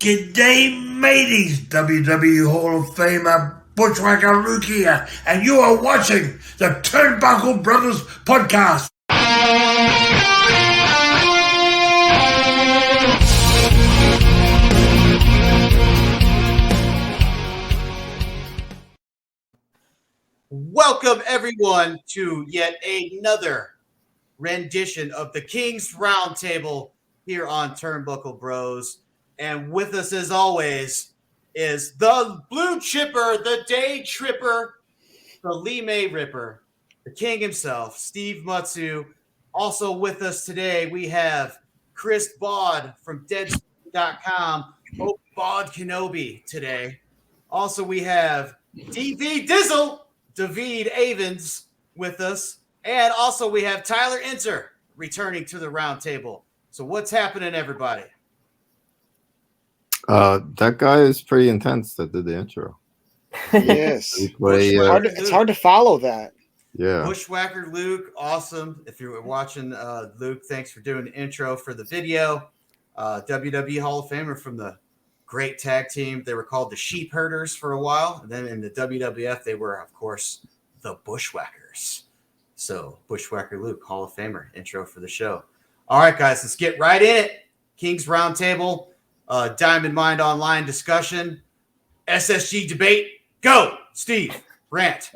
G'day, mateys! WWE Hall of Famer Bushwhacker Luke here, and you are watching the Turnbuckle Brothers podcast. Welcome, everyone, to yet another rendition of the King's Roundtable here on Turnbuckle Bros. And with us, as always, is the Blue Chipper, the Day Tripper, the Lee May Ripper, the King himself, Steve MUTZU. Also with us today, we have Chris BAUD from Deadspin.com. Oh, BAUD Kenobi today. Also, we have DV Dizzle, David Avens with us. And also we have Tyler ENSOR returning to the roundtable. So what's happening, everybody? That guy is pretty intense that did the intro. Yes. It's hard to follow that. Yeah. Bushwhacker Luke, awesome. If you're watching, Luke, thanks for doing the intro for the video. WWE Hall of Famer from the great tag team. They were called the Sheep Herders for a while. And then in the WWF, they were, of course, the Bushwhackers. So Bushwhacker Luke, Hall of Famer, intro for the show. All right, guys, let's get right in it. King's Roundtable, Diamond Mind Online discussion, SSG debate. Go, Steve. Rant.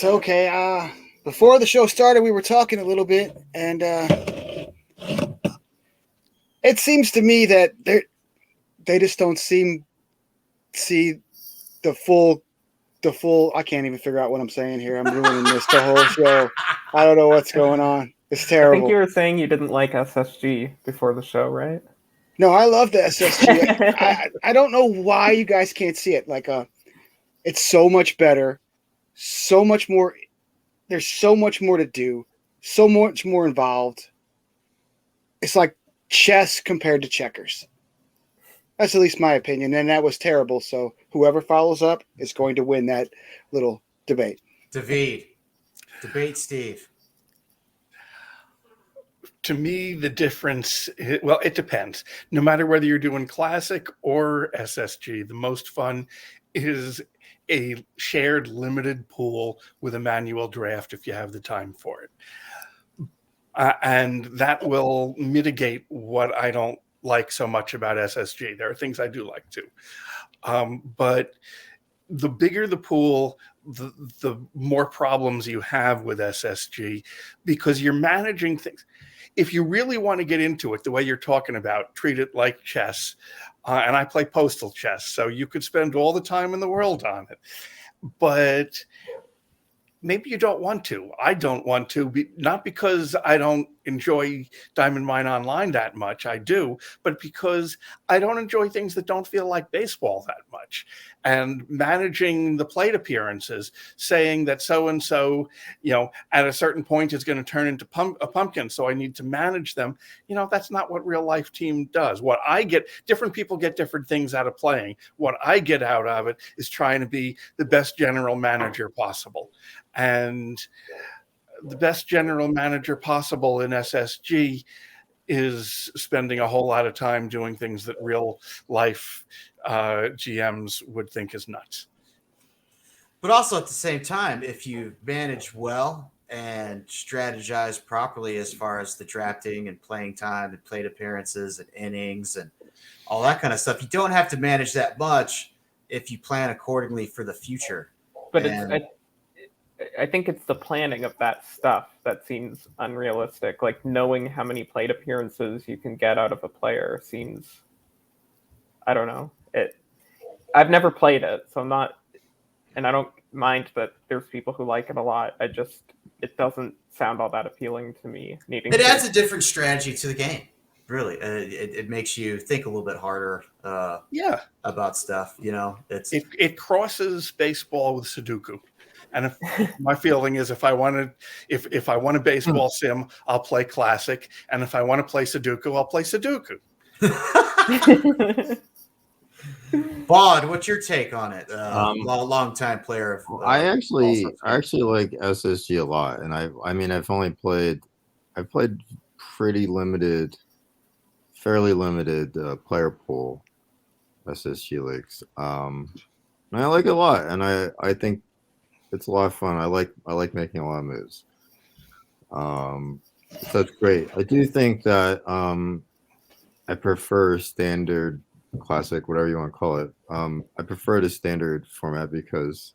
Okay. Before the show started, we were talking a little bit, and it seems to me that they just don't see the full. I can't even figure out what I'm saying here. I'm ruining this the whole show. I don't know what's going on. It's terrible. I think you were saying you didn't like SSG before the show, right? No, I love the SSG. I don't know why you guys can't see it. It's so much better, so much more. There's so much more to do, so much more involved. It's like chess compared to checkers. That's at least my opinion, and that was terrible. So whoever follows up is going to win that little debate. David. Debate Steve. To me, the difference, well, it depends. No matter whether you're doing classic or SSG, the most fun is a shared limited pool with a manual draft if you have the time for it. And that will mitigate what I don't like so much about SSG. There are things I do like too. But the bigger the pool, the more problems you have with SSG because you're managing things. If you really want to get into it the way you're talking about, treat it like chess. And I play postal chess, so you could spend all the time in the world on it. But maybe you don't want to. I don't want to, not because I don't enjoy Diamond Mine Online that much. I do, but because I don't enjoy things that don't feel like baseball that much. And managing the plate appearances, saying that so-and-so, at a certain point is going to turn into a pumpkin, so I need to manage them. That's not what real life team does. What I get, different people get different things out of playing. What I get out of it is trying to be the best general manager possible. And the best general manager possible in SSG is spending a whole lot of time doing things that real life GMs would think is nuts. But also at the same time, if you manage well and strategize properly as far as the drafting and playing time and plate appearances and innings and all that kind of stuff, you don't have to manage that much if you plan accordingly for the future. But I think it's the planning of that stuff that seems unrealistic. Like knowing how many plate appearances you can get out of a player seems, I don't know. I've never played it, so I'm not, and I don't mind that there's people who like it a lot. It doesn't sound all that appealing to me. It adds a different strategy to the game. Really, it makes you think a little bit harder. About stuff. It crosses baseball with Sudoku. And my feeling is if I want a baseball sim, I'll play classic. And if I want to play Sudoku, I'll play Sudoku. BAUD, what's your take on it? Long-time player. I actually like SSG a lot. And I've only played pretty limited fairly limited player pool SSG leagues. And I like it a lot, and I think it's a lot of fun. I like making a lot of moves. So it's great. I do think that I prefer standard, classic, whatever you want to call it. I prefer the standard format because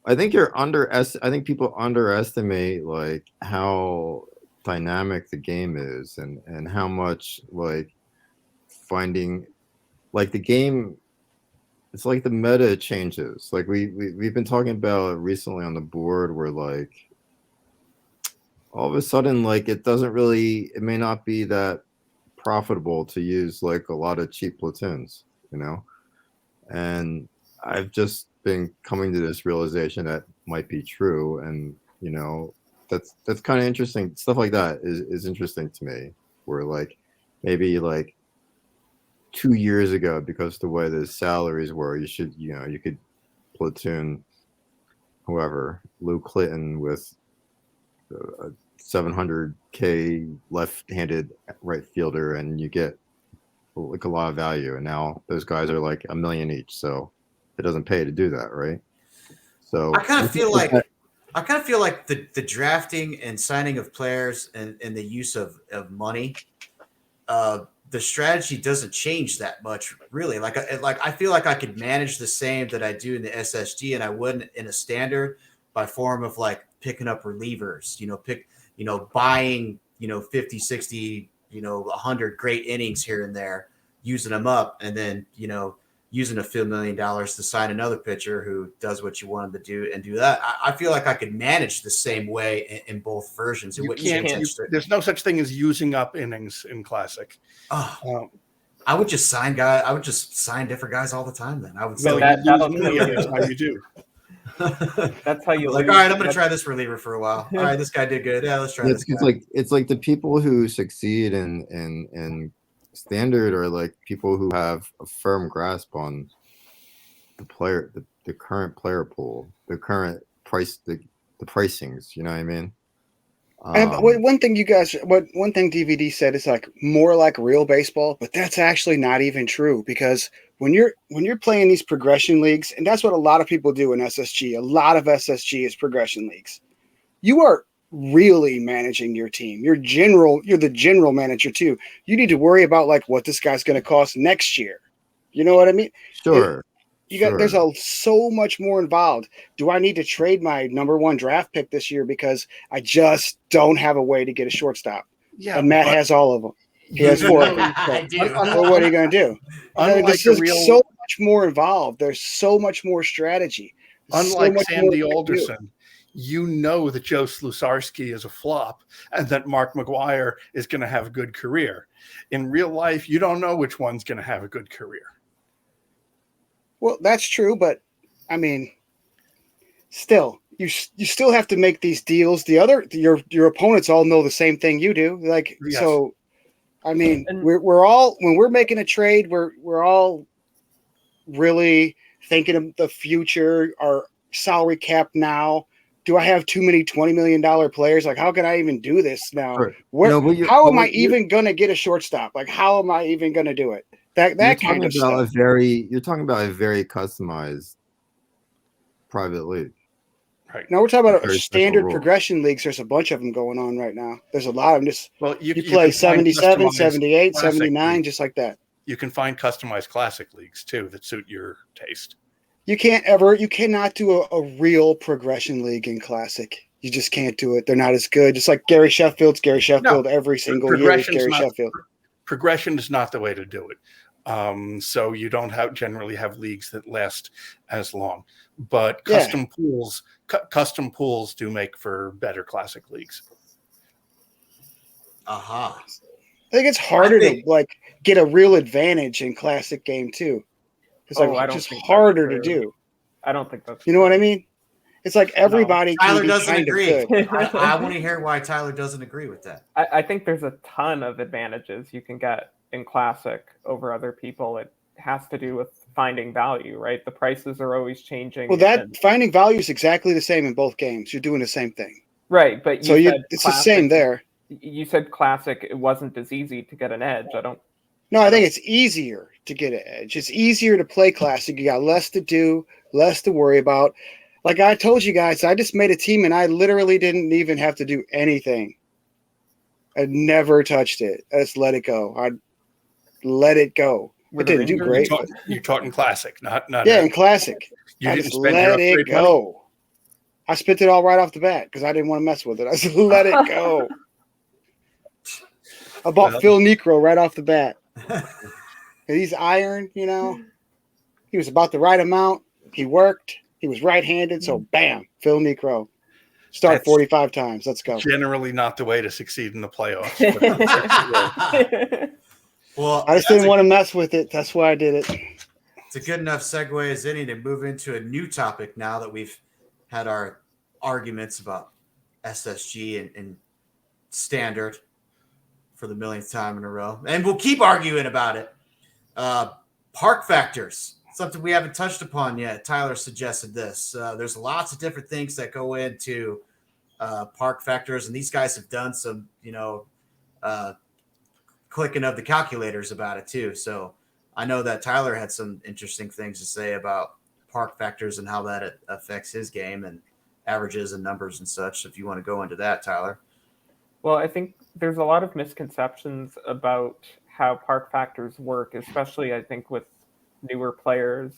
I think I think people underestimate like how dynamic the game is and how much like finding like the game. It's like the meta changes. Like we've been talking about it recently on the board where like all of a sudden like it may not be that profitable to use like a lot of cheap platoons, you know? And I've just been coming to this realization that might be true. And, you know, that's kind of interesting. Stuff like that is interesting to me, where like maybe like 2 years ago, because the way the salaries were, you could platoon whoever, Lou Clinton with a 700K left-handed right fielder, and you get like a lot of value. And now those guys are like $1 million each, so it doesn't pay to do that, right? So I kind of feel like the drafting and signing of players and the use of money, the strategy doesn't change that much, really. Like I feel like I could manage the same that I do in the SSG, and I wouldn't in a standard by form of like picking up relievers, buying, 50, 60, 100 great innings here and there, using them up, and then, using a few $1 million to sign another pitcher who does what you want him to do and do that. I feel like I could manage the same way in both versions. There's no such thing as using up innings in Classic. I would just sign guys. I would just sign different guys all the time. Then I would say you do. That's how you like. All right, I'm going to try this reliever for a while. All right, this guy did good. Yeah, let's try this. It's like the people who succeed in standard are like people who have a firm grasp on the current player pool, the current price, the pricings. You know what I mean? One thing DVD said is like more like real baseball, but that's actually not even true, because when you're playing these progression leagues, and that's what a lot of people do in SSG. A lot of SSG is progression leagues. You are really managing your team. You're the general manager too. You need to worry about like what this guy's going to cost next year. You know what I mean? Sure. There's so much more involved. Do I need to trade my number 1 draft pick this year because I just don't have a way to get a shortstop? Yeah, and Matt has all of them. He has 4 of them. I do. Well, what are you going to do? This is so much more involved. There's so much more strategy. Unlike Sandy Alderson, you know that Joe Slusarski is a flop and that Mark McGwire is going to have a good career. In real life, you don't know which one's going to have a good career. Well, that's true, but I mean, still, you still have to make these deals. Your opponents all know the same thing you do. Like, yes. So, I mean, we're all, when we're making a trade, we're all really thinking of the future, our salary cap now. Do I have too many $20 million players? Like, how can I even do this now? Sure. How am I even going to get a shortstop? Like, how am I even going to do it? That kind of stuff. You're talking about a very customized private league. Right. Now we're talking about standard progression leagues. There's a bunch of them going on right now. There's a lot of them. You play 77, 78, 79, just like that. You can find customized classic leagues too that suit your taste. You cannot do a real progression league in classic. You just can't do it. They're not as good. Just like Gary Sheffield's Gary Sheffield every single year is Gary Sheffield. Progression is not the way to do it. So you don't generally have leagues that last as long. But custom pools do make for better classic leagues. Aha. I think it's harder to like get a real advantage in classic game too. It's just harder to do. I don't think that's. You know what I mean? It's like everybody. No. Tyler doesn't agree. I want to hear why Tyler doesn't agree with that. I think there's a ton of advantages you can get in classic over other people. It has to do with finding value, right? The prices are always changing. Well, finding value is exactly the same in both games. You're doing the same thing, right? But it's the same there. You said classic. It wasn't as easy to get an edge. No, I think it's easier to get an edge. It's easier to play classic. You got less to do, less to worry about. Like I told you guys, I just made a team and I literally didn't even have to do anything. I never touched it. I just let it go. I let it go. It didn't do great. You're talking classic, not yeah, in classic. You I didn't just spend your let it upgrade go. money? I spent it all right off the bat because I didn't want to mess with it. I just let it go. I bought Phil Necro right off the bat. He's iron, you know. He was about the right amount. He worked. He was right-handed, so bam, Phil Necro. Start That's 45 times. Let's go. Generally not the way to succeed in the playoffs. Well, I just didn't want to mess with it. That's why I did it. it's a good enough segue as any to move into a new topic now that we've had our arguments about SSG and standard for the millionth time in a row. And we'll keep arguing about it. Park factors, something we haven't touched upon yet. Tyler suggested this. There's lots of different things that go into park factors, and these guys have done some, clicking of the calculators about it too. So I know that Tyler had some interesting things to say about park factors and how that affects his game and averages and numbers and such. If you want to go into that, Tyler. Well, I think there's a lot of misconceptions about how park factors work, especially I think with newer players.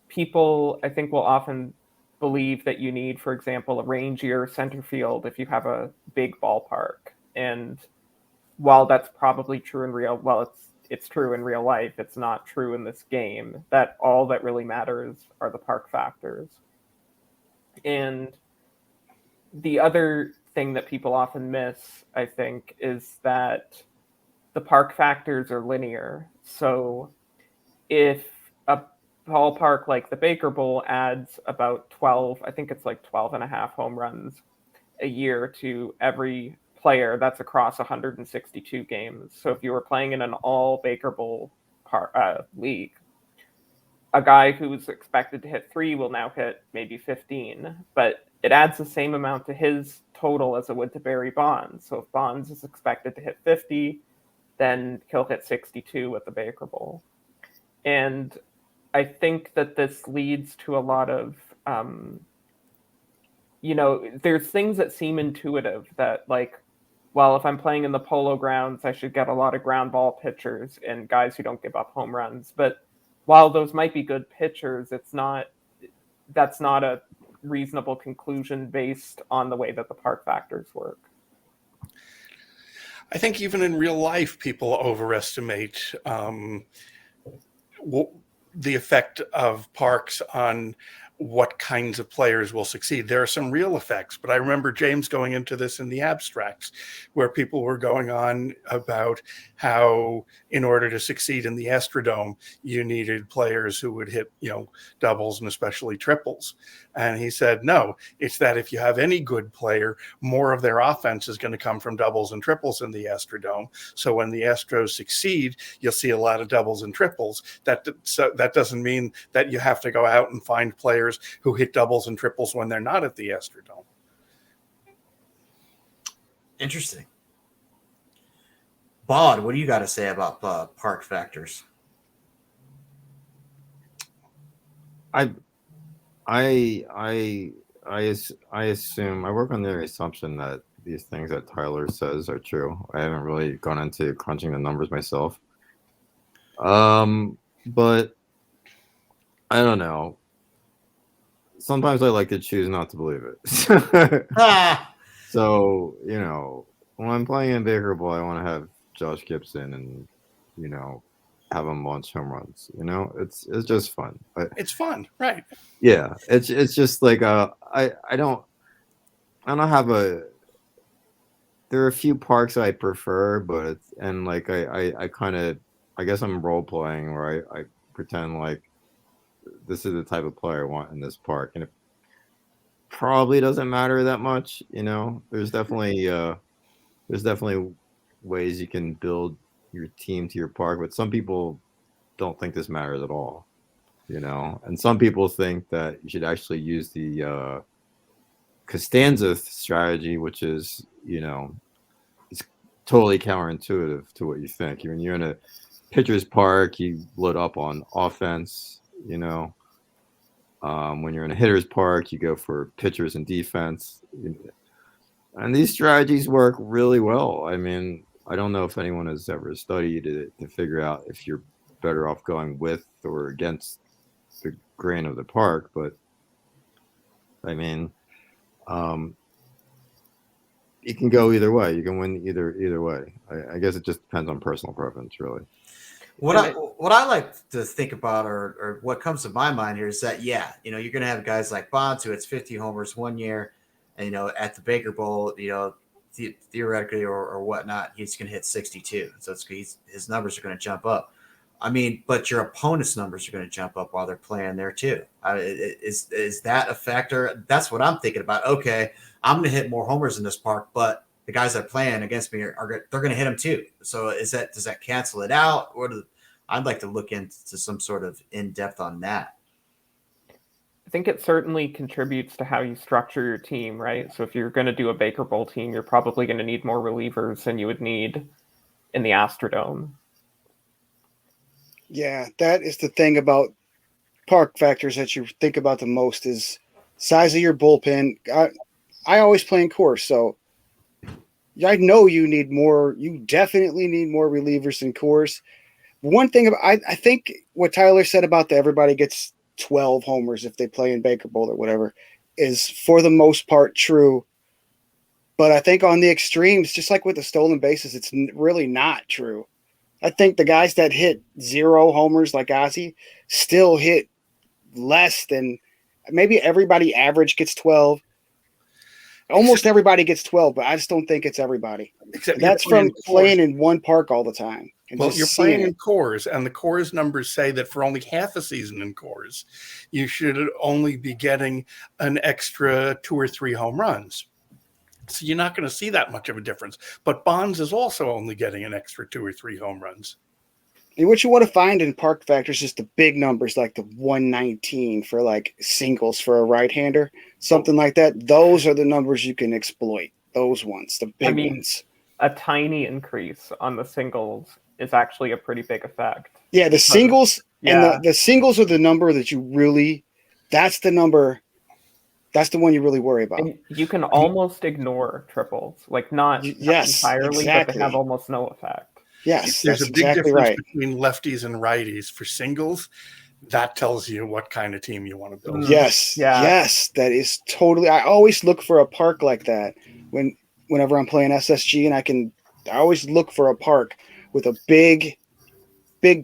People, I think, will often believe that you need, for example, a rangier center field if you have a big ballpark. And while that's probably true in it's true in real life, it's not true in this game. That all that really matters are the park factors. And the other thing that people often miss, I think, is that the park factors are linear. So if a ballpark like the Baker Bowl adds about 12, I think it's like 12 and a half home runs a year to every player, that's across 162 games. So if you were playing in an all Baker Bowl league, a guy who's expected to hit 3 will now hit maybe 15, but it adds the same amount to his total as it would to Barry Bonds. So if Bonds is expected to hit 50, then he'll hit 62 at the Baker Bowl. And I think that this leads to a lot of, there's things that seem intuitive that, like, well, if I'm playing in the Polo Grounds, I should get a lot of ground ball pitchers and guys who don't give up home runs. But while those might be good pitchers, that's not a reasonable conclusion based on the way that the park factors work. I think even in real life, people overestimate the effect of parks on what kinds of players will succeed. There are some real effects, but I remember James going into this in the abstracts, where people were going on about how in order to succeed in the Astrodome, you needed players who would hit, doubles and especially triples. And he said, no, it's that if you have any good player, more of their offense is going to come from doubles and triples in the Astrodome. So when the Astros succeed, you'll see a lot of doubles and triples. That doesn't mean that you have to go out and find players who hit doubles and triples when they're not at the Astrodome. Interesting. BAUD, what do you got to say about park factors? I assume I work on the assumption that these things that Tyler says are true. I haven't really gone into crunching the numbers myself. But I don't know. Sometimes I like to choose not to believe it. So, when I'm playing in Baker Bowl, I want to have Josh Gibson and, have him launch home runs. It's just fun. It's fun, right? Yeah, it's just like I don't have there are a few parks I prefer, but I guess I'm role playing where I pretend like this is the type of player I want in this park, and it probably doesn't matter that much. There's definitely ways you can build your team to your park, but some people don't think this matters at all. And some people think that you should actually use the Costanza strategy, which is, it's totally counterintuitive to what you think. When you're in a pitcher's park, you load up on offense, when you're in a hitter's park, you go for pitchers and defense. And these strategies work really well. I mean, I don't know if anyone has ever studied it to figure out if you're better off going with or against the grain of the park, but I mean, you can go either way. You can win either way. I guess it just depends on personal preference, really. What I like to think about, or what comes to my mind here, is that you're going to have guys like Bonds who hits 50 homers one year, and at the Baker Bowl, theoretically or whatnot, he's going to hit 62. So his numbers are going to jump up. I mean, but your opponent's numbers are going to jump up while they're playing there too. Is that a factor? That's what I'm thinking about. Okay, I'm going to hit more homers in this park, but the guys that are playing against me they're going to hit them too. So does that cancel it out? I'd like to look into some sort of in-depth on that. I think it certainly contributes to how you structure your team, right? So if you're going to do a Baker Bowl team, you're probably going to need more relievers than you would need in the Astrodome. Yeah, that is the thing about park factors that you think about the most is size of your bullpen. I always play in course, so I know you need more. You definitely need more relievers in course. One thing about I think what Tyler said about everybody gets 12 homers if they play in Baker Bowl or whatever is for the most part true. But I think on the extremes, just like with the stolen bases, it's really not true. I think the guys that hit 0 homers like Ozzy still hit less than maybe everybody average gets 12. Almost everybody gets 12, but I just don't think it's everybody. Except that's from playing in one park all the time. Well, you're playing in cores, and the cores numbers say that for only half a season in cores, you should only be getting an extra 2 or 3 home runs. So you're not going to see that much of a difference. But Bonds is also only getting an extra 2 or 3 home runs. And what you want to find in park factors is the big numbers, like the 119 for like singles for a right-hander, something like that. Those are the numbers you can exploit. Those ones, the big ones. A tiny increase on the singles is actually a pretty big effect. Yeah, the singles and the singles are the number that you really. That's the number. That's the one you really worry about. And you can almost ignore triples, like not entirely, but they have almost no effect. Yes, there's a big difference between lefties and righties for singles. That tells you what kind of team you want to build. Yes, that is totally. I always look for a park like that whenever I'm playing SSG, and I always look for a park with a big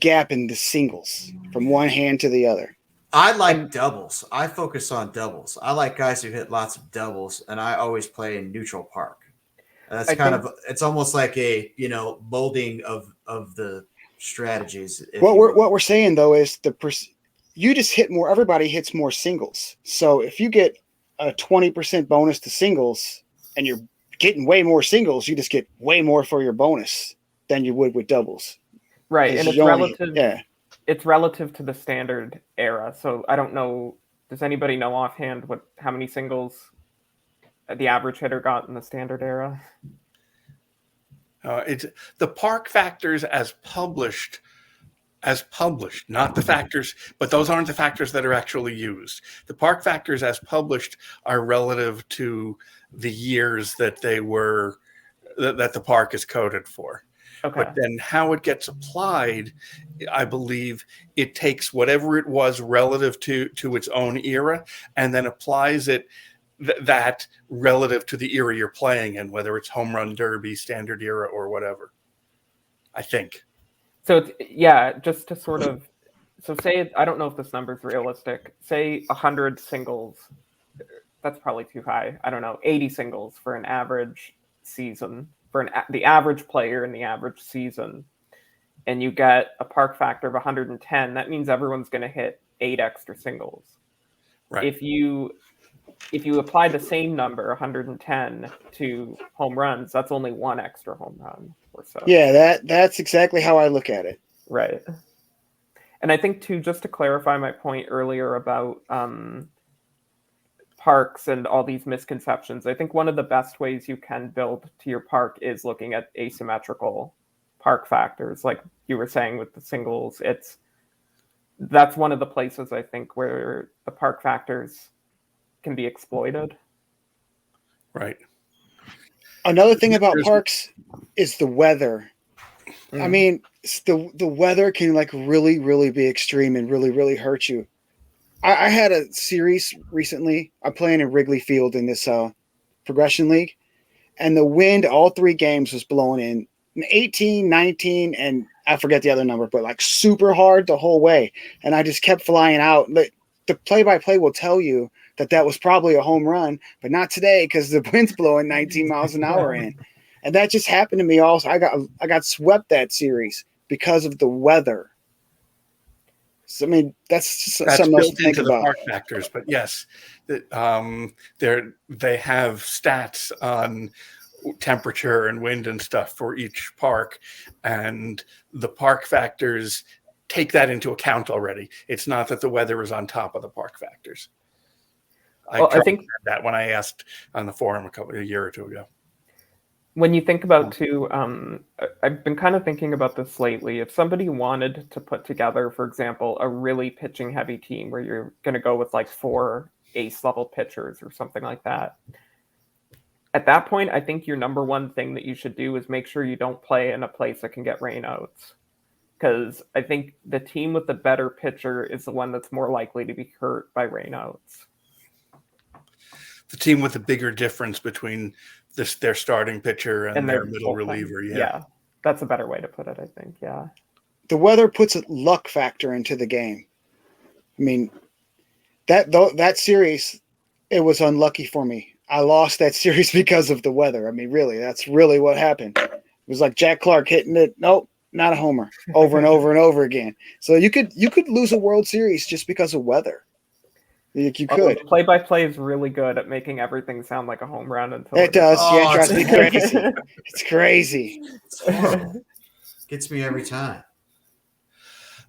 gap in the singles from one hand to the other. I like doubles. I focus on doubles. I like guys who hit lots of doubles, and I always play in neutral park. That's it's almost like a molding of the strategies. What we're saying though is you just hit more. Everybody hits more singles. So if you get a 20% bonus to singles, and you're getting way more singles, you just get way more for your bonus than you would with doubles. Right, and it's relative. Yeah, it's relative to the standard era. So I don't know. Does anybody know offhand how many singles the average hitter got in the standard era? It's the park factors as published, not the factors, but those aren't the factors that are actually used. The park factors as published are relative to the years that that the park is coded for. Okay. But then how it gets applied, I believe it takes whatever it was relative to its own era and then applies it that relative to the era you're playing in, whether it's home run derby, standard era, or whatever. I think. So just to sort of, say, I don't know if this number is realistic. Say 100 singles. That's probably too high. I don't know. 80 singles for an average season for the average player in the average season, and you get a park factor of 110. That means everyone's going to hit 8 extra singles. Right. If you apply the same number, 110, to home runs, that's only 1 extra home run or so. Yeah, that's exactly how I look at it. Right. And I think, too, just to clarify my point earlier about parks and all these misconceptions, I think one of the best ways you can build to your park is looking at asymmetrical park factors. Like you were saying with the singles, that's one of the places I think where the park factors can be exploited. Right. Another thing about parks is the weather. I mean, the weather can like really, really be extreme and really, really hurt you. I had a series recently. I'm playing in Wrigley Field in this progression league, and the wind all 3 games was blowing in 18, 19, and I forget the other number, but like super hard the whole way. And I just kept flying out. The play-by-play will tell you that was probably a home run, but not today because the wind's blowing 19 miles an hour in. And that just happened to me also. I got swept that series because of the weather. So, I mean, that's just something else to think about. Park factors, but yes, they have stats on temperature and wind and stuff for each park, and the park factors take that into account already. It's not that the weather is on top of the park factors. I think that when I asked on the forum a year or two ago. When you think about too, I've been kind of thinking about this lately. If somebody wanted to put together, for example, a really pitching heavy team where you're going to go with like 4 ace level pitchers or something like that, at that point, I think your number one thing that you should do is make sure you don't play in a place that can get rainouts. Because I think the team with the better pitcher is the one that's more likely to be hurt by rainouts. The team with the bigger difference between their starting pitcher and their middle reliever. Yeah, that's a better way to put it, I think. Yeah. The weather puts a luck factor into the game. I mean, that series, it was unlucky for me. I lost that series because of the weather. I mean, really, that's really what happened. It was like Jack Clark hitting it. Nope, not a homer. Over and over and over again. So you could lose a World Series just because of weather. You could. Play-by-play is really good at making everything sound like a home run. Until it does. Yeah, it drives me crazy. It's crazy. Gets me every time.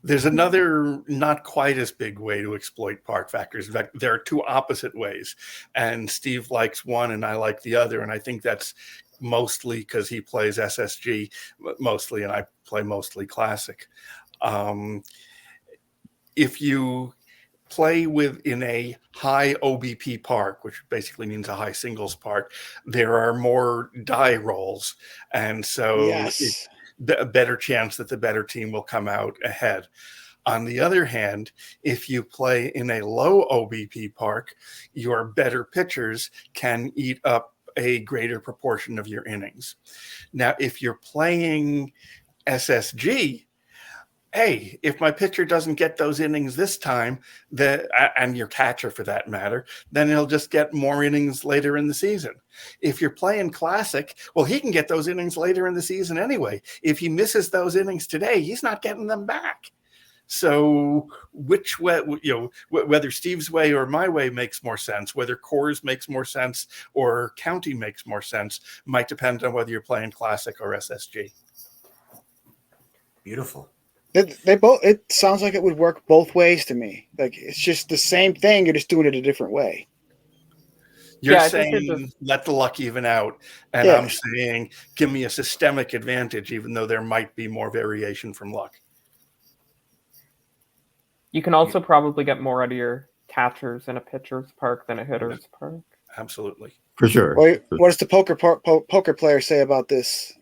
There's another not quite as big way to exploit park factors. In fact, there are 2 opposite ways, and Steve likes one and I like the other, and I think that's mostly because he plays SSG mostly and I play mostly Classic. If you play in a high OBP park, which basically means a high singles park, there are more die rolls, and so it's a better chance that the better team will come out ahead. On the other hand, if you play in a low OBP park, your better pitchers can eat up a greater proportion of your innings. Now, if you're playing SSG, hey, if my pitcher doesn't get those innings this time, and your catcher for that matter, then he'll just get more innings later in the season. If you're playing Classic, well, he can get those innings later in the season anyway. If he misses those innings today, he's not getting them back. So which way, whether Steve's way or my way makes more sense, whether Coors makes more sense or County makes more sense, might depend on whether you're playing Classic or SSG. Beautiful. They both. It sounds like it would work both ways to me. Like it's just the same thing. You're just doing it a different way. You're saying let the luck even out, and I'm saying give me a systemic advantage, even though there might be more variation from luck. You can also probably get more out of your catchers in a pitcher's park than a hitter's park. Absolutely, for sure. What does the poker player say about this?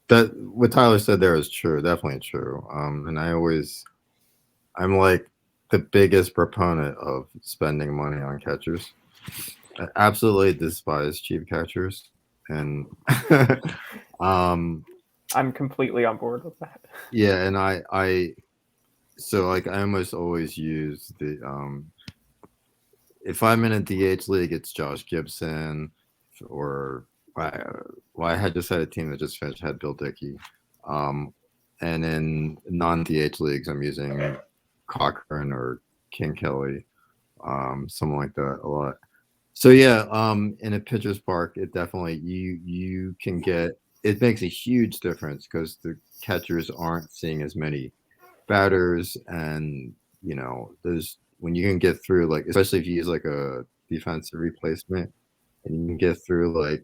That what Tyler said there is true, definitely true. And I'm like the biggest proponent of spending money on catchers. I absolutely despise cheap catchers, and I'm completely on board with that. Yeah, and I almost always use the if I'm in a DH league, it's Josh Gibson, or I had just had a team that just finished had Bill Dickey, and in non-DH leagues, I'm using Cochran or King Kelly, something like that a lot. So yeah, in a pitcher's park, it definitely you can get. It makes a huge difference because the catchers aren't seeing as many batters, and there's when you can get through, like, especially if you use like a defensive replacement, and you can get through like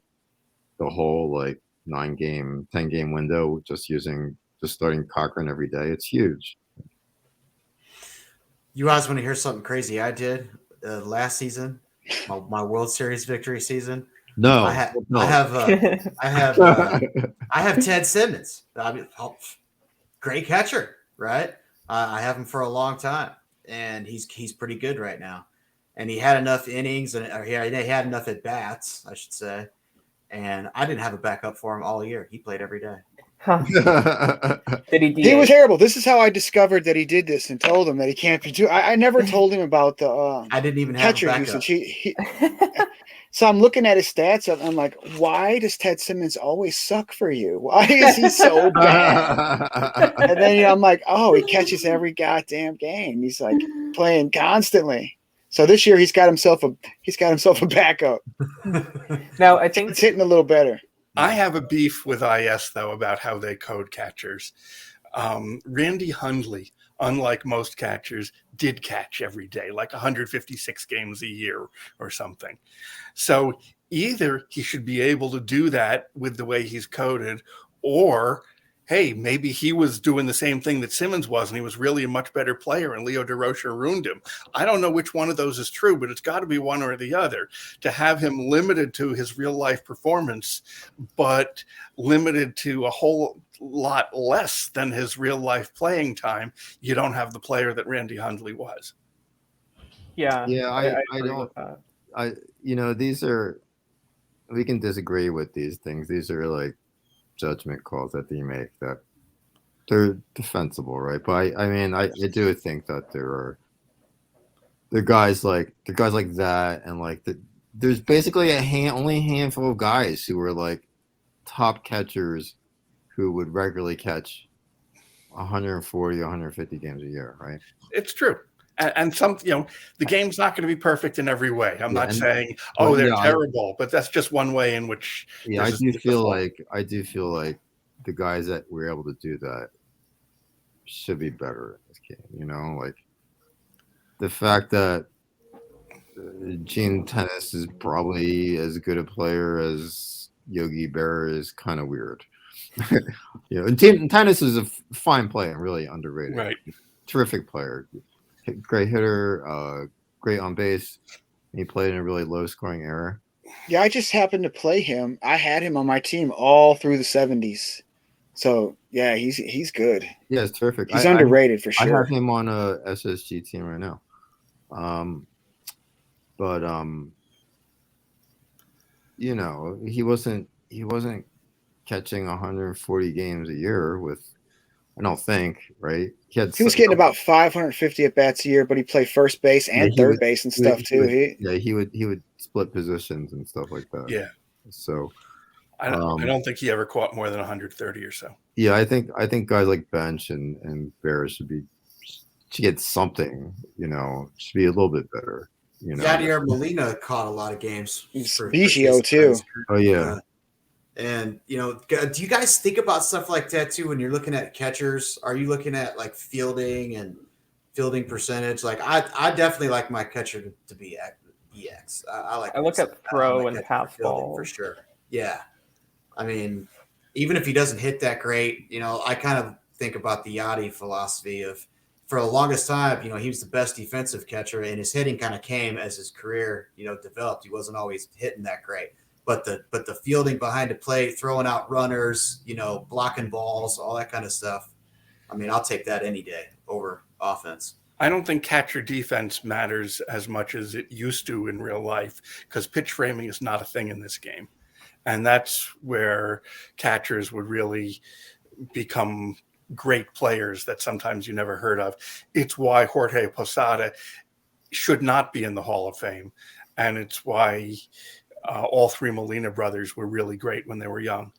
the whole like 9-game, 10-game window just starting Cochran every day, it's huge. You guys want to hear something crazy I did last season, my World Series victory season? No, I have Ted Simmons. I mean, great catcher, right? I have him for a long time, and he's pretty good right now. And he had enough innings, or he had enough at bats, I should say. And I didn't have a backup for him all year. He played every day. Huh. Did he? He was terrible. This is how I discovered that he did this and told him that he can't be too. I never told him about the I didn't even have a catcher backup. usage. So I'm looking at his stats. I'm like, why does Ted Simmons always suck for you? Why is he so bad? And then I'm like, oh, he catches every goddamn game. He's like playing constantly. So this year he's got himself a backup. Now I think It's hitting a little better. I have a beef with IS, though, about how they code catchers. Randy Hundley, unlike most catchers, did catch every day, like 156 games a year or something. So either he should be able to do that with the way he's coded, or, hey, maybe he was doing the same thing that Simmons was, and he was really a much better player, and Leo DeRocher ruined him. I don't know which one of those is true, but it's got to be one or the other. To have him limited to his real-life performance, but limited to a whole lot less than his real-life playing time, you don't have the player that Randy Hundley was. yeah. I agree don't. with that. These are, we can disagree with these things. These are like judgment calls that they make that they're defensible, right? But I do think that there are guys like that, and like there's basically only a handful of guys who are like top catchers who would regularly catch 140, 150 games a year, right? It's true. And some, the game's not going to be perfect in every way. I'm not saying, they're terrible, but that's just one way in which. Yeah, I do feel like the guys that were able to do that should be better in this game. Like the fact that Gene Tennis is probably as good a player as Yogi Berra is kind of weird. And Tennis is a fine player, really underrated. Right. Terrific player. Great hitter, great on base. He played in a really low-scoring era. Yeah, I just happened to play him. I had him on my team all through the 70s. So, yeah, he's good. Yeah, it's terrific. He's underrated for sure. I have him on a SSG team right now. He wasn't catching 140 games a year with, I don't think, right? He was getting about 550 at bats a year, but he played first base and third base and stuff too. He would split positions and stuff like that. Yeah. So I don't think he ever caught more than 130 or so. Yeah, I think guys like Bench and Bear should get something. Should be a little bit better. Yadier Molina caught a lot of games. Biggio too. Oh yeah. And do you guys think about stuff like that too when you're looking at catchers? Are you looking at like fielding and fielding percentage? Like I definitely like my catcher to be EX. I look at throw and pass ball for sure. Yeah, I mean, even if he doesn't hit that great, I kind of think about the Yachty philosophy of, for the longest time, he was the best defensive catcher, and his hitting kind of came as his career, developed. He wasn't always hitting that great. But the fielding behind the plate, throwing out runners, blocking balls, all that kind of stuff. I mean, I'll take that any day over offense. I don't think catcher defense matters as much as it used to in real life, because pitch framing is not a thing in this game. And that's where catchers would really become great players that sometimes you never heard of. It's why Jorge Posada should not be in the Hall of Fame. And it's why all three Molina brothers were really great when they were young.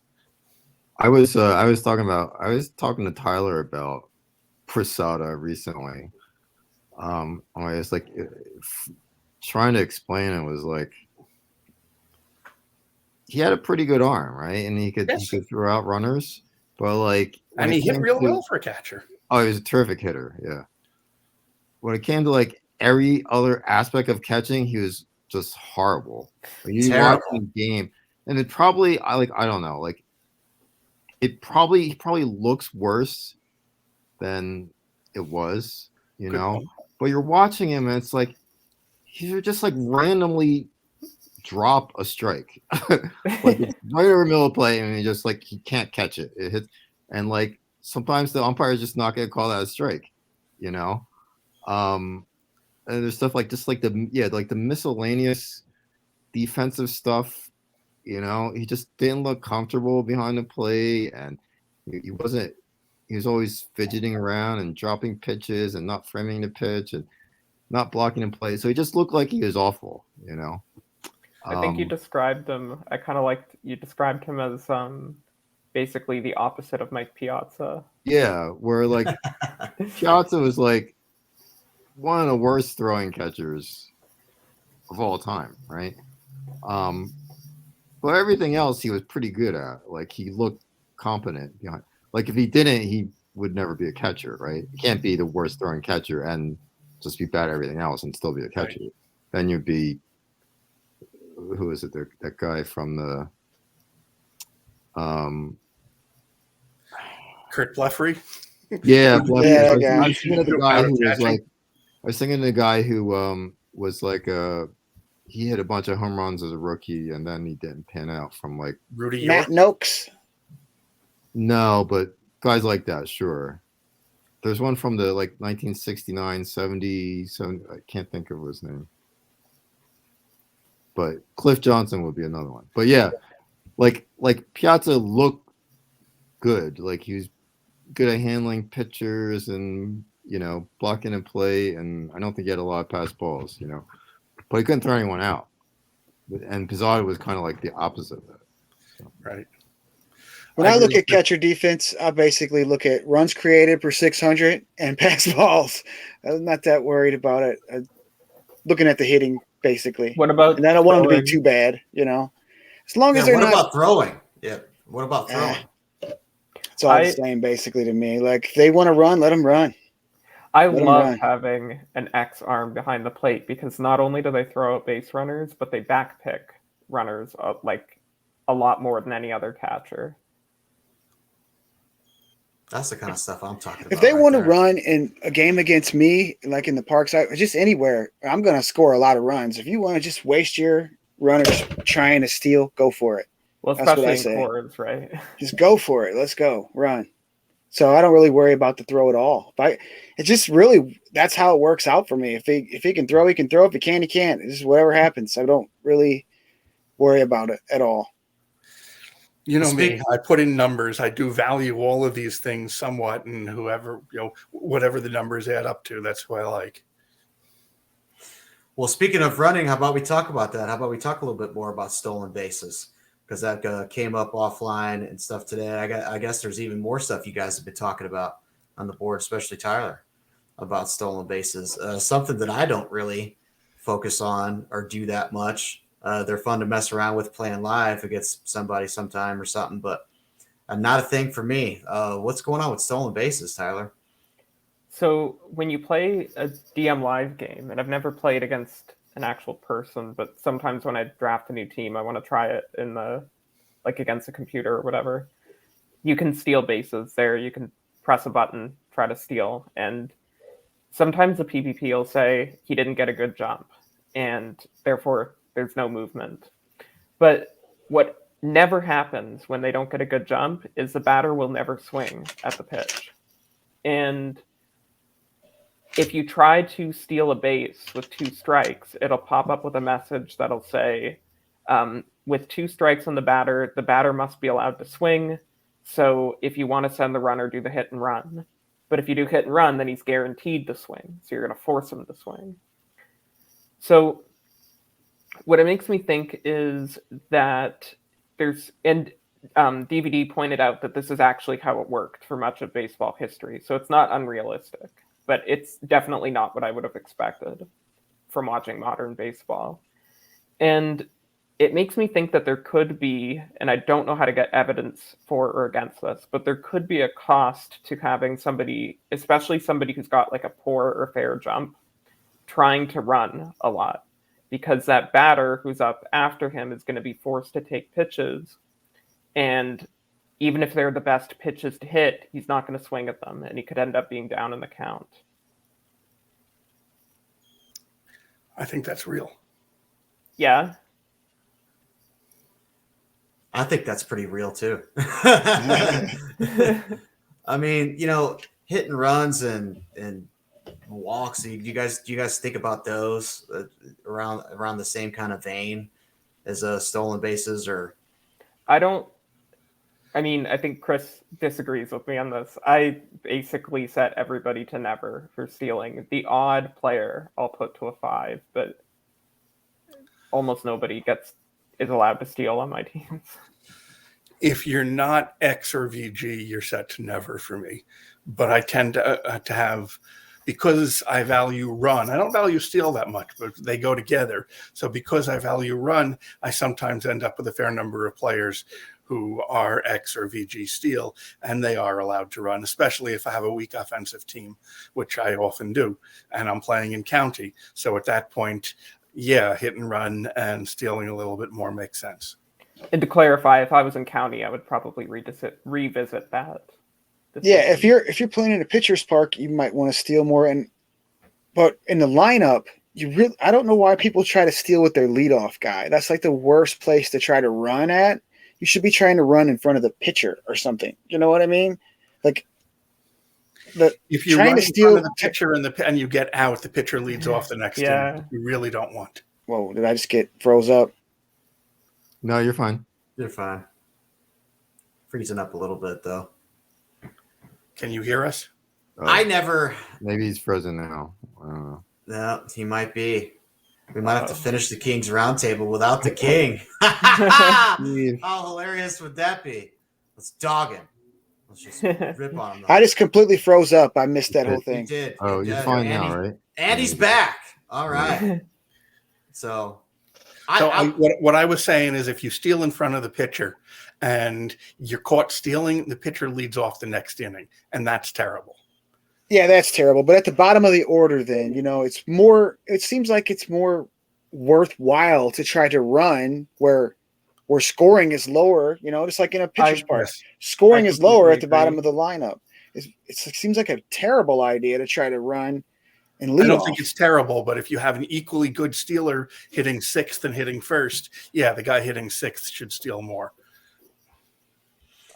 I was talking to Tyler about Posada recently. I was like trying to explain it was like he had a pretty good arm, right? And he could throw out runners, but like, and he hit real well for a catcher. Oh, he was a terrific hitter. Yeah. When it came to like every other aspect of catching, he was just horrible. When you watch the game, and it probably, I don't know, like he probably looks worse than it was, you Good know. point. But you're watching him, and it's like he would just like randomly drop a strike, like it's right over the middle of play, and he just like he can't catch it. It hits, and like sometimes the umpire is just not going to call that a strike, you know. And there's stuff like just like the miscellaneous defensive stuff. You know, he just didn't look comfortable behind the plate, and he wasn't. He was always fidgeting around and dropping pitches and not framing the pitch and not blocking in play. So he just looked like he was awful. You know. I think you described him. I kind of liked you described him as basically the opposite of Mike Piazza. Yeah, where like Piazza was like one of the worst throwing catchers of all time, right? But everything else he was pretty good at. Like he looked competent behind. Like if he didn't, he would never be a catcher, right? You can't be the worst throwing catcher and just be bad at everything else and still be a catcher. Right. Then you'd be who is it? That guy from the Kurt Blefary. Yeah, Blefary. Yeah, I was thinking of the guy who was like. I was thinking of the guy who was like he hit a bunch of home runs as a rookie and then he didn't pan out from like Rudy Matt Noakes. No, but guys like that, sure. There's one from the like 1969, 70, I can't think of his name. But Cliff Johnson would be another one. But yeah, like Piazza looked good. Like he was good at handling pitchers and, you know, blocking in play. And I don't think he had a lot of pass balls, you know. But he couldn't throw anyone out. And Posada was kind of like the opposite of that. So. Right. When I look at catcher defense, I basically look at runs created per 600 and pass balls. I'm not that worried about it. I'm looking at the hitting, basically. What about? And I don't want them to be too bad, you know. As long as they're not. What about throwing? Yeah. What about throwing? It's all the same, basically, to me. Like if they want to run, let them run. I love having an X arm behind the plate because not only do they throw out base runners, but they backpick runners like a lot more than any other catcher. That's the kind of stuff I'm talking about. If they want to run in a game against me, like in the parks, just anywhere, I'm going to score a lot of runs. If you want to just waste your runners trying to steal, go for it. Well, especially in cores, right? Just go for it. Let's go. Run. So I don't really worry about the throw at all. It's just really that's how it works out for me. If he can throw, he can throw. If he can't, he can't. It's just whatever happens. I don't really worry about it at all. You know me, I put in numbers. I do value all of these things somewhat, and whatever the numbers add up to, that's who I like. Well, speaking of running, how about we talk about that? How about we talk a little bit more about stolen bases? Because that came up offline and stuff today. I guess there's even more stuff you guys have been talking about on the board, especially Tyler, about stolen bases. Something that I don't really focus on or do that much. They're fun to mess around with playing live against somebody sometime or something, but not a thing for me. What's going on with stolen bases, Tyler? So when you play a DM live game, and I've never played against an actual person, but sometimes when I draft a new team, I want to try it in against a computer or whatever. You can steal bases there. You can press a button, try to steal, and sometimes the PvP will say he didn't get a good jump, and therefore there's no movement. But what never happens when they don't get a good jump is the batter will never swing at the pitch. And if you try to steal a base with 2 strikes, it'll pop up with a message that'll say, with 2 strikes on the batter must be allowed to swing. So if you want to send the runner, do the hit and run. But if you do hit and run, then he's guaranteed to swing. So you're going to force him to swing. So what it makes me think is that DVD pointed out that this is actually how it worked for much of baseball history. So it's not unrealistic, but it's definitely not what I would have expected from watching modern baseball. And it makes me think that there could be, and I don't know how to get evidence for or against this, but there could be a cost to having somebody, especially somebody who's got like a poor or fair jump, trying to run a lot, because that batter who's up after him is going to be forced to take pitches, and even if they're the best pitches to hit, he's not going to swing at them, and he could end up being down in the count. I think that's real. Yeah. I think that's pretty real too. I mean, hit and runs and walks. Do you guys think about those around the same kind of vein as stolen bases? Or I think Chris disagrees with me on this. I basically set everybody to never for stealing. The odd player I'll put to a 5, but almost nobody is allowed to steal on my teams. If you're not X or VG, you're set to never for me. But I tend to have, because I value run, I don't value steal that much, but they go together. So because I value run, I sometimes end up with a fair number of players who are X or VG steal, and they are allowed to run, especially if I have a weak offensive team, which I often do, and I'm playing in county. So at that point, yeah, hit and run and stealing a little bit more makes sense. And to clarify, if I was in county, I would probably revisit that. Yeah, if you're playing in a pitcher's park, you might want to steal more. But in the lineup, I don't know why people try to steal with their leadoff guy. That's like the worst place to try to run at. You should be trying to run in front of the pitcher or something. You know what I mean? Like, if you run in front of the pitcher and you get out, the pitcher leads off the next inning. You really don't want. Whoa, did I just get froze up? No, you're fine. You're fine. Freezing up a little bit though. Can you hear us? I never. Maybe he's frozen now. I don't know. No, he might be. We might have to finish the King's Roundtable without the King. How hilarious would that be? Let's dog him. Let's just rip on him. I just completely froze up. I missed that whole thing. You did. Oh, you're fine now, right? Andy's back. All right. So what I was saying is, if you steal in front of the pitcher and you're caught stealing, the pitcher leads off the next inning, and that's terrible. Yeah, that's terrible. But at the bottom of the order, then, it seems like it's more worthwhile to try to run where scoring is lower, just like in a pitcher's park. Scoring is lower at the bottom of the lineup. It seems like a terrible idea to try to run and lead off. I don't think it's terrible, but if you have an equally good stealer hitting 6th and hitting 1st, yeah, the guy hitting 6th should steal more.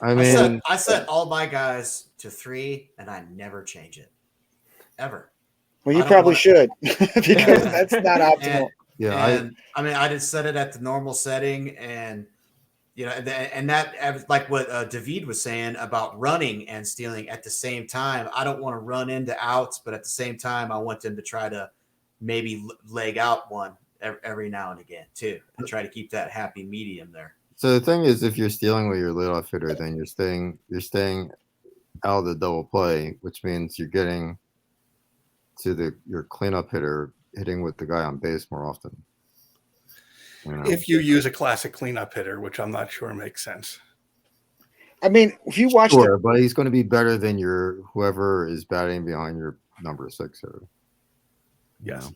I set all my guys to 3, and I never change it, ever. Well, you probably should, because that's not optimal. I just set it at the normal setting, and and that, like what David was saying about running and stealing at the same time. I don't want to run into outs, but at the same time, I want them to try to maybe leg out one every now and again too, and try to keep that happy medium there. So the thing is, if you're stealing with your leadoff hitter, then you're staying out of the double play, which means you're getting to your cleanup hitter hitting with the guy on base more often. If you use a classic cleanup hitter, which I'm not sure makes sense. I mean, if you watch but he's going to be better than whoever is batting behind your number 6 hitter. Yes.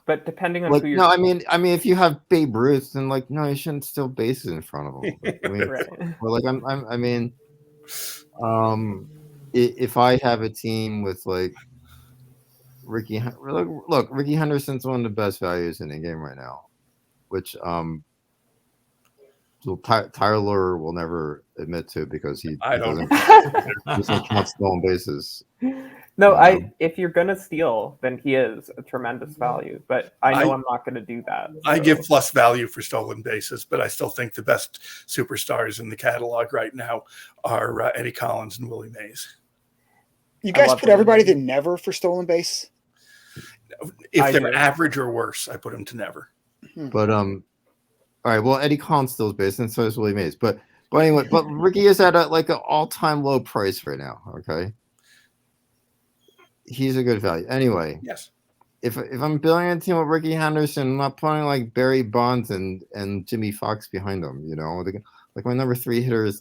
But depending on who you're... No, I mean, if you have Babe Ruth, then no, you shouldn't steal bases in front of him. If I have a team with Ricky, look, Ricky Henderson's one of the best values in the game right now, which Tyler will never admit to because he doesn't count stolen bases. No, if you're gonna steal, then he is a tremendous value. But I'm not gonna do that. I give plus value for stolen bases, but I still think the best superstars in the catalog right now are Eddie Collins and Willie Mays. You guys put everybody to never for stolen base? If they're average or worse, I put them to never. But all right. Well, Eddie Collins steals base, and so is Willie Mays. But anyway, Ricky is at an all-time low price right now. Okay. He's a good value. Anyway, yes. If I'm building a team with Ricky Henderson, I'm not putting Barry Bonds and Jimmy Fox behind them. My number 3 hitter is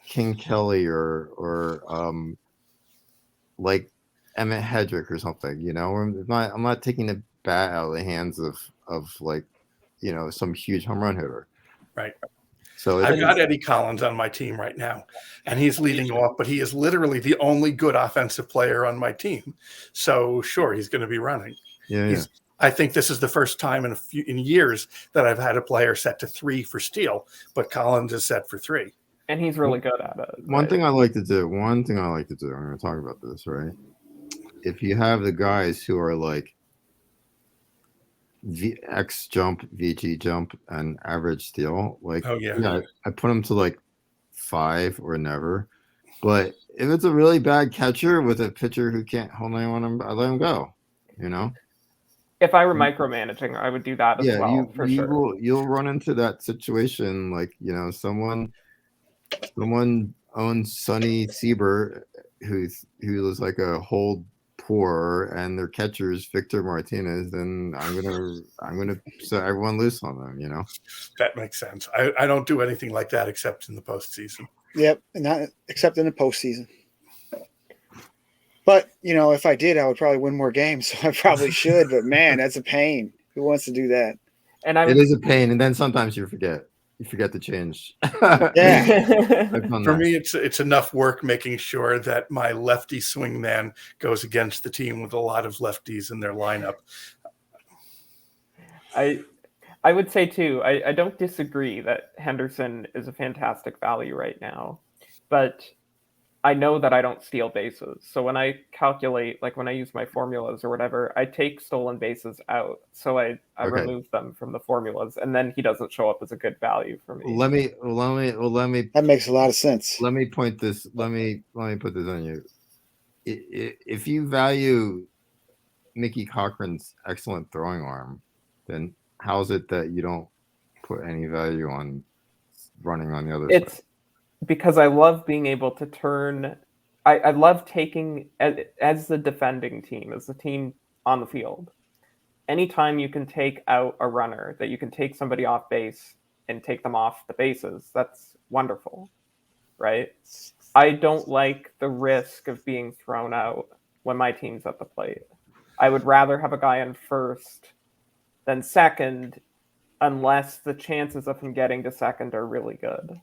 King Kelly or Emmett Hedrick or something. I'm not taking a bat out of the hands of like, some huge home run hitter. Right. So I've got Eddie Collins on my team right now, and he's leading off, but he is literally the only good offensive player on my team. So sure, he's going to be running. Yeah. I think this is the first time in years that I've had a player set to 3 for steal, but Collins is set for 3. And he's really good at it. One thing I like to do, I'm going to talk about this, right? If you have the guys who are like X jump, VG jump, and average steal, like, I put them to like 5 or never. But if it's a really bad catcher with a pitcher who can't hold anyone, I let him go, If I were micromanaging, I would do that as well, for sure. You'll run into that situation, like, someone owns Sonny Sieber, who is like a hold poor, and their catcher is Victor Martinez, then I'm gonna set everyone loose on them. That makes sense. I don't do anything like that except in the postseason. Yep, and not except in the postseason. But if I did, I would probably win more games. So I probably should. But man, that's a pain. Who wants to do that? And it is a pain, and then sometimes you forget. You forget to change. Yeah. For me, it's enough work making sure that my lefty swingman goes against the team with a lot of lefties in their lineup. I would say too, I don't disagree that Henderson is a fantastic value right now, but I know that I don't steal bases. So when I calculate, like when I use my formulas or whatever, I take stolen bases out. So I remove them from the formulas, and then he doesn't show up as a good value for me. Let me. That makes a lot of sense. Let me point this. Let me put this on you. If you value Mickey Cochran's excellent throwing arm, then how is it that you don't put any value on running on the other side? Because I love being able to turn. I love taking as the defending team, as the team on the field. Anytime you can take out a runner, that you can take somebody off base and take them off the bases, that's wonderful, right? I don't like the risk of being thrown out when my team's at the plate. I would rather have a guy on first than second, unless the chances of him getting to second are really good.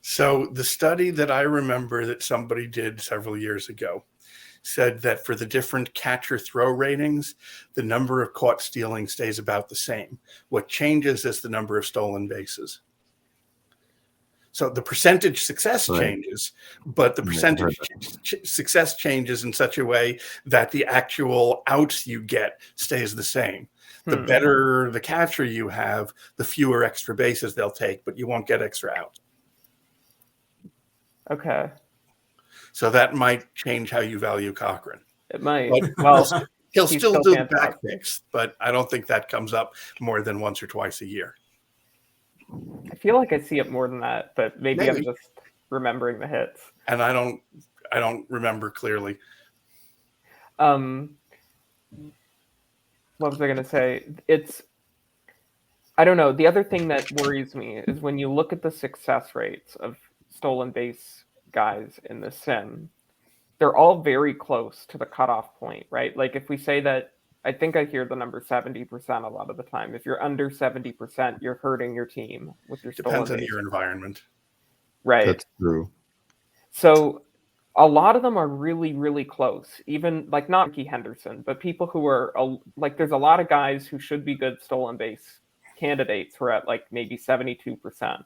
So the study that I remember that somebody did several years ago said that for the different catcher throw ratings, the number of caught stealing stays about the same. What changes is the number of stolen bases. So the percentage success changes, but the percentage success changes in such a way that the actual outs you get stays the same. The better the catcher you have, the fewer extra bases they'll take, but you won't get extra outs. Okay. So that might change how you value Cochran. It might. But well, he'll still do the back picks, but I don't think that comes up more than once or twice a year. I feel like I see it more than that, but maybe I'm just remembering the hits. And I don't remember clearly. What was I going to say? I don't know. The other thing that worries me is when you look at the success rates of stolen base guys in the sim, they're all very close to the cutoff point, right? Like if we say that, I think I hear the number 70% a lot of the time. If you're under 70%, you're hurting your team with your stolen Depends on base. your environment. Right. That's true. So a lot of them are really, really close. Even like not Ricky Henderson, but people who are like, there's a lot of guys who should be good stolen base candidates who are at like maybe 72%.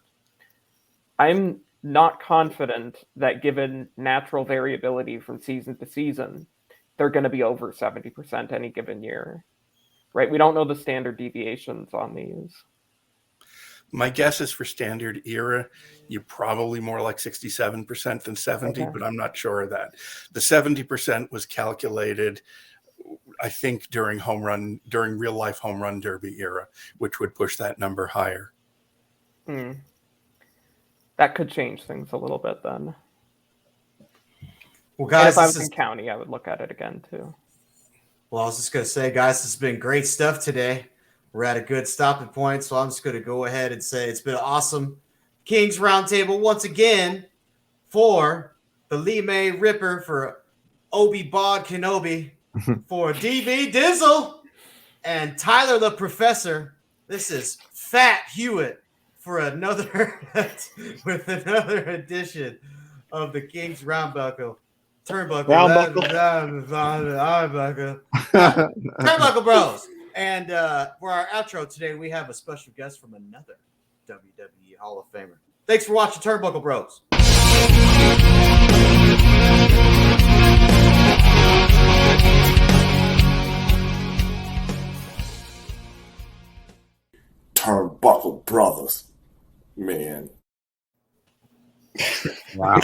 I'm not confident that given natural variability from season to season, they're going to be over 70% any given year, right? We don't know the standard deviations on these. My guess is for standard era, you're probably more like 67% than 70, but I'm not sure of that. The 70% was calculated, I think, during real life home run derby era, which would push that number higher. That could change things a little bit then. Well, guys, and if I was in county, I would look at it again too. Well, I was just going to say, guys, this has been great stuff today. We're at a good stopping point, so I'm just going to go ahead and say it's been awesome. Kings Roundtable once again for the Lee May Ripper for Obi-Bod Kenobi, for DB Dizzle and Tyler the Professor. This is Fat Hewitt for another with another edition of the King's Turnbuckle. Turnbuckle Bros. And for our outro today, we have a special guest from another WWE Hall of Famer. Thanks for watching Turnbuckle Bros. Turnbuckle Brothers, man. Wow.